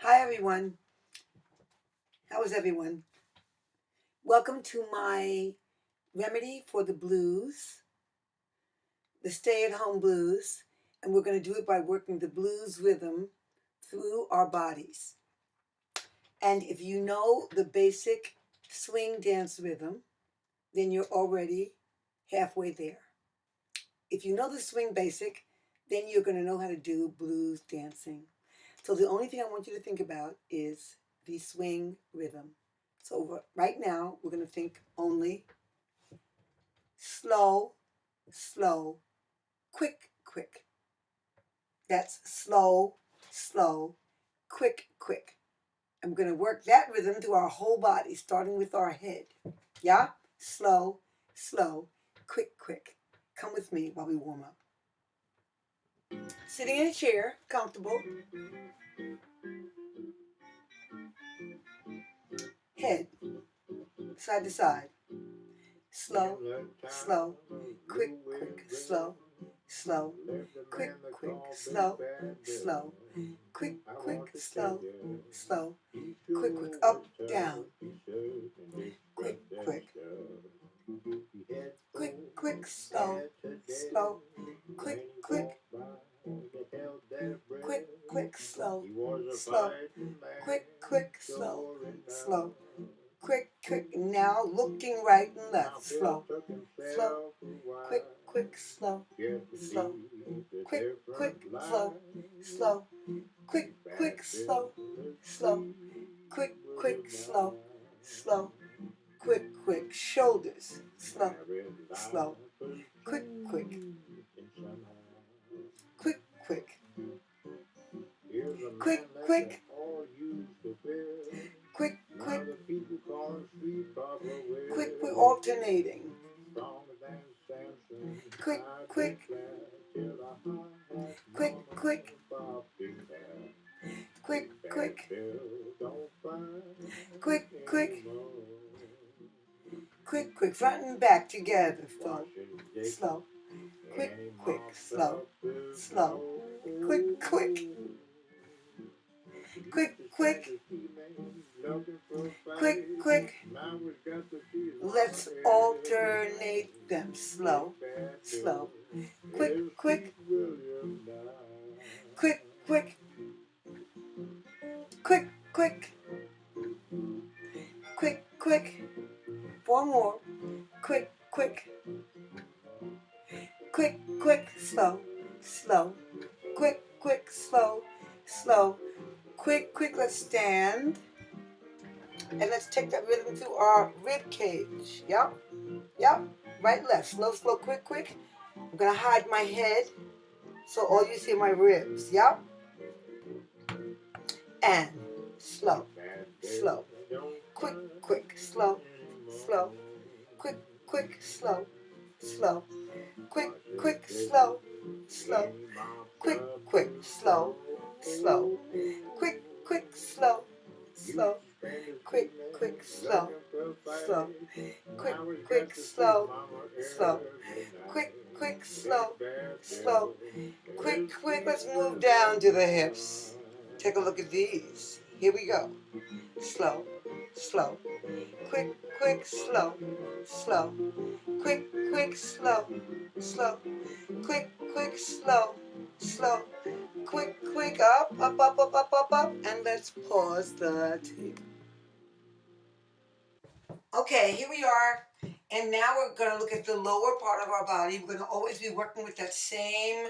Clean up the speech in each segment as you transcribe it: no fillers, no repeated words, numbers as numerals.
Hi everyone. How is everyone? Welcome to my remedy for the blues, the stay-at-home blues, and we're going to do it by working the blues rhythm through our bodies. And if you know the basic swing dance rhythm, then you're already halfway there. If you know the swing basic, then you're going to know how to do blues dancing. So the only thing I want you to think about is the swing rhythm. So right now, we're going to think only slow, slow, quick, quick. That's slow, slow, quick, quick. And we're going to work that rhythm through our whole body, starting with our head. Yeah? Slow, slow, quick, quick. Come with me while we warm up. Sitting in a chair, comfortable. Head, side to side. Slow, slow, quick, quick, slow, slow, quick, quick, slow, slow, quick, quick, slow, slow, quick, quick, up, down, quick, quick, quick, quick, slow, slow, quick, quick, quick, quick, slow, slow, quick, quick, slow, slow, quick, quick. Now looking right and left, slow, slow, quick, quick, slow, slow, quick, quick, slow, slow, quick, quick, slow, slow, quick, quick, slow, slow, quick, quick, shoulders, slow, slow, quick, quick, quick, quick, quick, quick, quick, quick, quick, quick, alternating, quick, quick, quick, quick, quick, quick, quick, quick, quick, quick, front and back together, slow, slow, quick, quick, slow, slow, quick, quick, quick, quick, quick, quick. Let's alternate them, slow, slow, quick, quick, quick, quick, quick, quick, quick, quick. One more, quick, quick, quick, quick, slow, slow, quick, quick, slow, slow, quick, quick. Let's stand and let's take that rhythm to our rib cage. Yep, yep. Right, left, slow, slow, quick, quick. I'm gonna hide my head so all you see are my ribs. Yep, and slow, slow, quick, quick, slow, slow, quick, quick, slow, slow, quick, quick, slow, slow, quick, quick, slow, slow, quick, quick, slow, slow, quick, quick, slow, slow, quick, quick, slow, slow, quick, quick, slow, slow, quick, quick. Let's move down to the hips. Take a look at these. Here we go. Slow, slow, quick, quick, slow, slow, quick, quick, slow, slow, quick, quick, slow, slow, quick, quick, up, up, up, up, up, up, up, and let's pause the tape. Okay, here we are, and now we're going to look at the lower part of our body. We're going to always be working with that same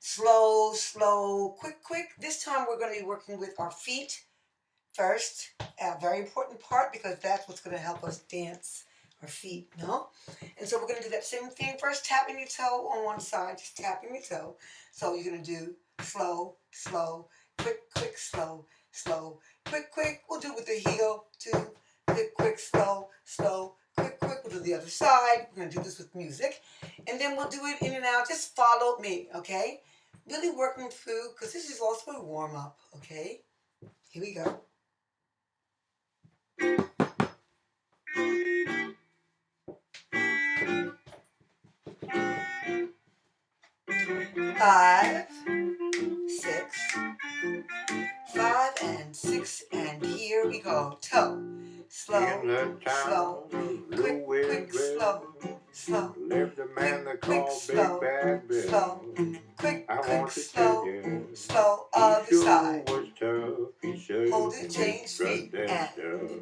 slow, slow, quick, quick. This time we're going to be working with our feet first, a very important part because that's what's going to help us dance our feet, no? And so we're going to do that same thing. First, tapping your toe on one side, just tapping your toe. So you're going to do slow, slow, quick, quick, slow, slow, quick, quick. We'll do it with the heel, too. Quick, quick, slow, slow, quick, quick. We'll do the other side. We're going to do this with music. And then we'll do it in and out. Just follow me, okay? Really working through, because this is also a warm-up, okay? Here we go. 5, 6, 5 and 6, and here we go. Toe. Slow, slow, quick, quick, slow, slow. Lived a man they call Big Bad Bill. Slow, quick, I quick, want to slow, tell you, slow, he other sure side. was tough. He said, Hold it, change feet, and slow.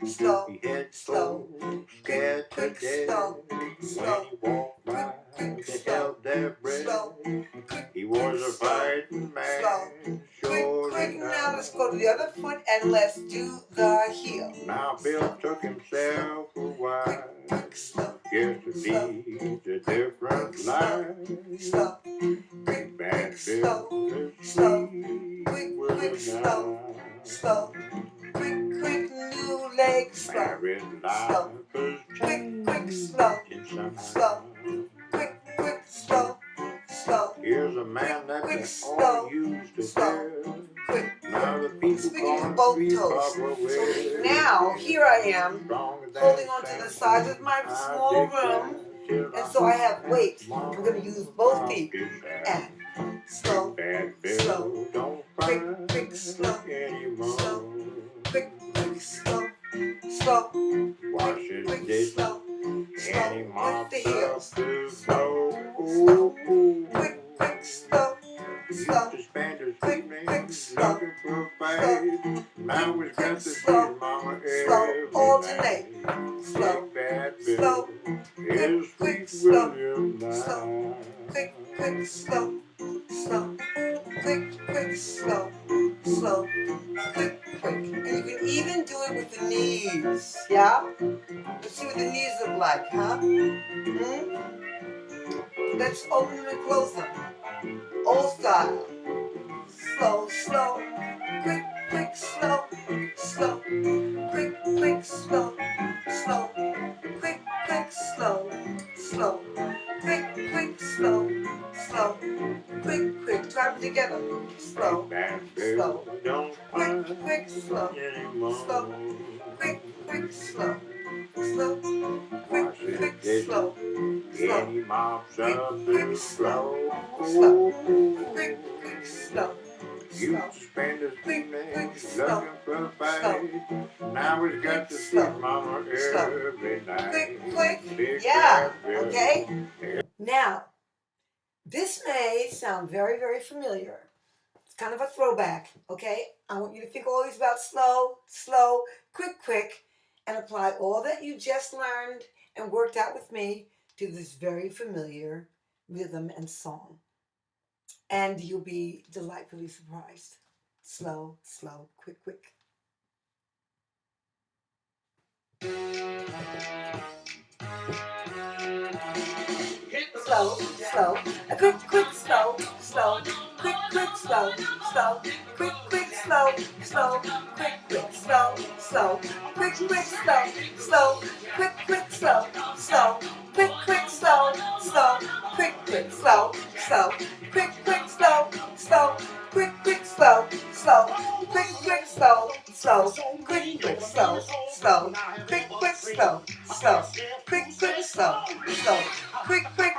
slow, He had slow, folks scared to quick, death slow, when slow, he walked by. quick, They slow, held their breath. slow, quick, He was a slow, fighting slow, man, quick, sure quick. enough. Now let's go to the other foot and let's do the heel. Now Bill took himself a while. Quick, slow, Guess to lead a different life. slow, Big Bad Bill, slow, quick, quick, slow, slow, quick, quick, new leg, slow, married life slow, is quick, slow, slow, quick, slow, slow. Here's a man that Quick, they slow, all used to slow, fear. quick. Now the people Speaking call of him both Sweet toes, Papa so now here I am Stronger than holding on to the sides of my I small dig room, till and so I have weight. I'm going to use both feet. And slow, Bad slow, Bill don't quick, slow, anymore. slow, quick, slow, slow, Wash his quick, dish slow, and he with mops the heels. up his Slow, floor. quick, slow, Used slow, to spend his quick, evenings slow, looking for a fight. Now he's got to see his slow, mama slow, every alternate, night. slow, Big Bad slow, Bill is quick, Sweet slow, William slow, now. quick, slow, slow, quick, slow, slow, quick. And you can even do it with the knees, yeah? Let's see what the knees look like, huh? Let's open them and close them. Old style. Slow, quick, slow, slow, quick, slow, slow, quick, slow, slow, quick, slow, slow, quick. Try them together. Slow, Bad slow, Bill don't quick, slow, anymore. slow, quick, slow, slow, Wash his quick, dishes slow, and he mops up his floor. quick, slow. Used to spend his evenings slow, looking for a fight. Now he's got to see his mama every night. Big Yeah, Bad Bill. okay? Now, this may sound very, very familiar. It's kind of a throwback, okay? I want you to think always about slow, quick, and apply all that you just learned and worked out with me to this very familiar rhythm and song. And you'll be delightfully surprised. Slow, quick. Slow, quick, slow, quick, slow, quick, slow, quick, slow, quick, slow, quick, slow, quick, slow, quick, slow, quick, slow, quick, slow, quick, slow, quick, slow, slow, quick, slow, quick, slow, quick, slow, quick, slow, quick, slow, quick, slow, quick, slow, quick,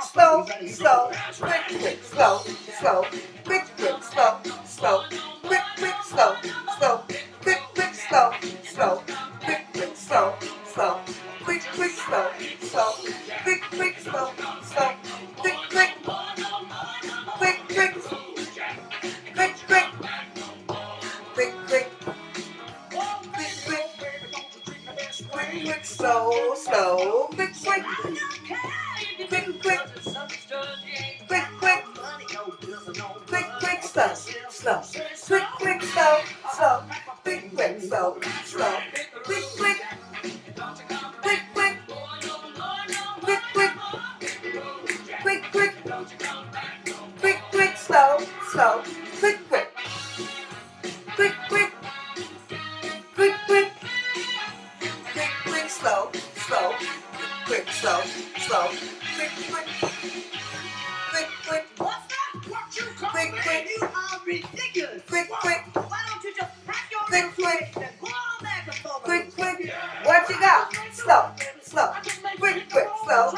slow, quick, slow, quick, slow, quick, slow, slow, slow, slow, quick. You are ridiculous. Quick. Why don't you just pack your quick. And go on back and forth. Quick. What you got? Slow. Quick, slow. Quick, slow.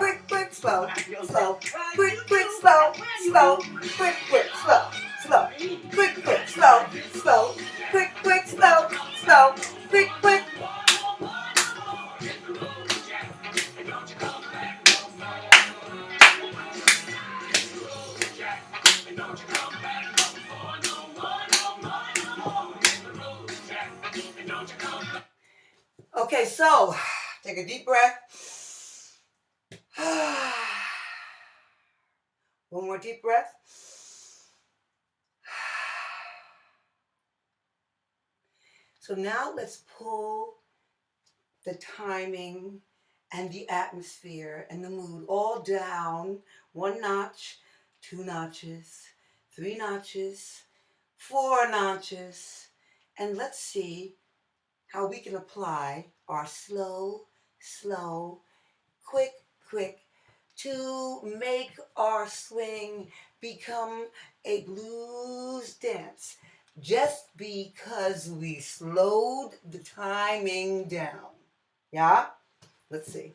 Quick, slow. Quick, slow. Quick, slow. Okay, so take a deep breath. One more deep breath. So now let's pull the timing and the atmosphere and the mood all down 1 notch, 2 notches, 3 notches, 4 notches, and let's see how we can apply our slow, quick, to make our swing become a blues dance just because we slowed the timing down. Yeah? Let's see.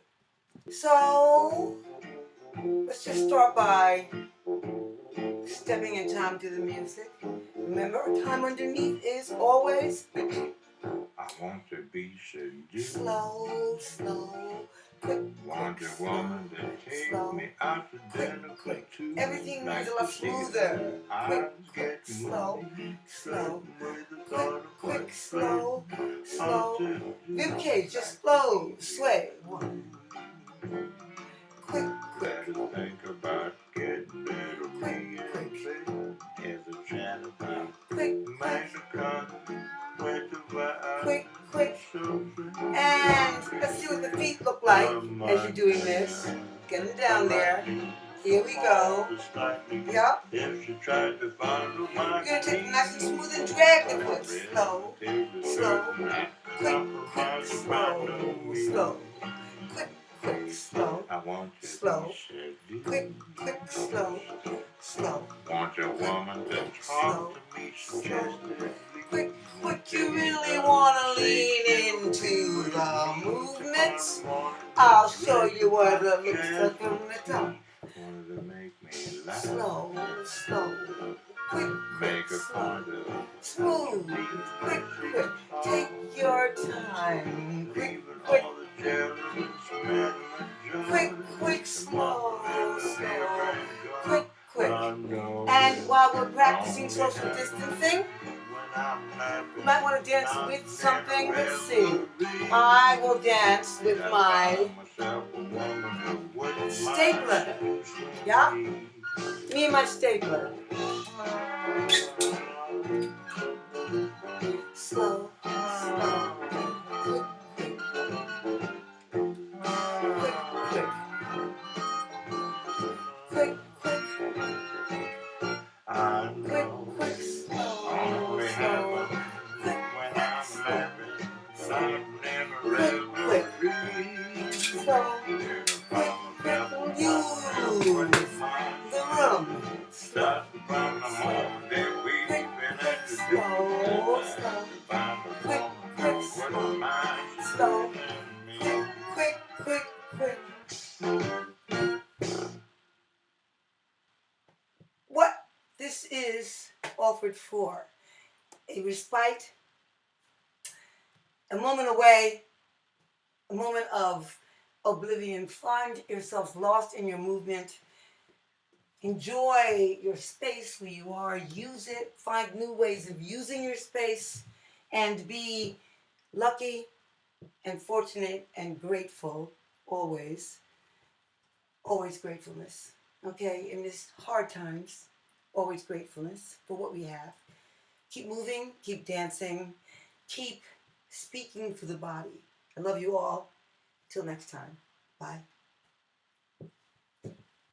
So, let's just start by stepping in time to the music. Remember, time underneath is always I want to be seduced. slow, quick, Want a woman to take slow, me out to dinner quick. for two. Everything Like moves a lot to see smoother. her Quick, eyes get slow, flirting with the quick, thought of what slow, flirting rib cage, just slow, sway. One. Quick, Better think about getting better quick, as a channel about quick, Mexico with the vibe. quick. And let's see what the feet look like as you're doing this. Get them down there. Here we go. Yep. If she tried to follow my You're going to take it nice and smooth and drag the foot. Slow, quick, slow. Quick, slow. I want you Slow. to Quick, slow. Want a woman to talk to me suggestively. Quick, you really want to lean into the movements? I'll show you what it looks like from the top. Wanted to make me laugh. Slow, quick, Make a slow, point of smooth, quick, take your time, quick, all the jealous men quick, slow, quick. And while we're practicing social distancing, you might want to dance with something. Let's see. I will dance with my stapler. Yeah? Me and my stapler. Slow, quick, quick. What this is offered for a respite, a moment away, a moment of oblivion. Find yourself lost in your movement. Enjoy your space where you are. Use it. Find new ways of using your space and be lucky and fortunate and grateful always. Always gratefulness. Okay, in these hard times, always gratefulness for what we have. Keep moving, keep dancing, keep speaking for the body. I love you all. Till next time. Bye.